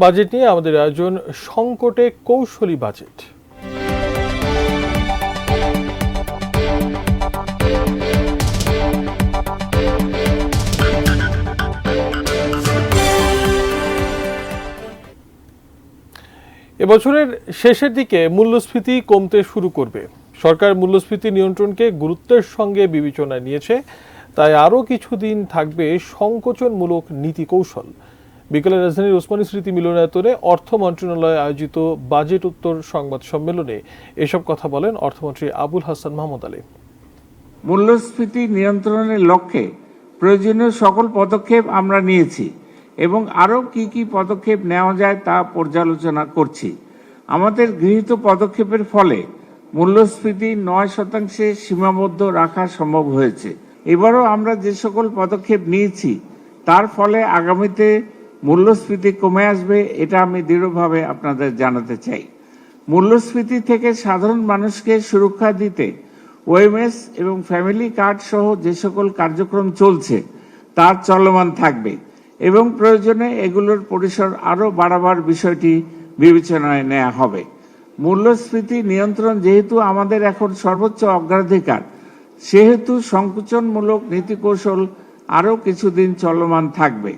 Budget নিয়ে আমাদের আয়োজন সংকটে কৌশলী বাজেট। এবছরের শেষের দিকে মূল্যস্ফীতি কমতে শুরু করবে। সরকার মূল্যস্ফীতি নিয়ন্ত্রণকে গুরুত্বের সঙ্গে বিবেচনায় নিয়েছে, তাই আরও কিছুদিন থাকবে সংকোচনমূলক নীতি কৌশল। বিকেলে রাজধানীর ওসমানী স্মৃতি মিলনায়তনে অর্থ মন্ত্রণালয়ে আয়োজিত বাজেট উত্তর সংবাদ সম্মেলনে এসব কথা বলেন অর্থমন্ত্রী আবুল হাসান মাহমুদ আলী। মূল্যস্ফীতি নিয়ন্ত্রণের লক্ষ্যে প্রয়োজনীয় সকল পদক্ষেপ আমরা নিয়েছি এবং আরও কি কি পদক্ষেপ নেওয়া যায় তা পর্যালোচনা করছি। আমাদের গৃহীত পদক্ষেপের ফলে মূল্যস্ফীতি 9% সীমাবদ্ধ রাখা সম্ভব হয়েছে। এবারও আমরা যে সকল পদক্ষেপ নিয়েছি তার ফলে আগামীতে মূল্যস্ফীতি কমে আসবে, এটা আমি দৃঢ়ভাবে আপনাদের জানাতে চাই। মূল্যস্ফীতি থেকে সাধারণ মানুষকে সুরক্ষা দিতে ওএমএস এবং ফ্যামিলি কার্ড সহ যে সকল কার্যক্রম চলছে তার চলমান থাকবে এবং প্রয়োজনে এগুলোর পরিসর আরও বাড়াবার বিষয়টি বিবেচনায় নেওয়া হবে। মূল্যস্ফীতি নিয়ন্ত্রণ যেহেতু আমাদের এখন সর্বোচ্চ অগ্রাধিকার, সেহেতু সংকোচনমূলক নীতি কৌশল আরও কিছুদিন চলমান থাকবে।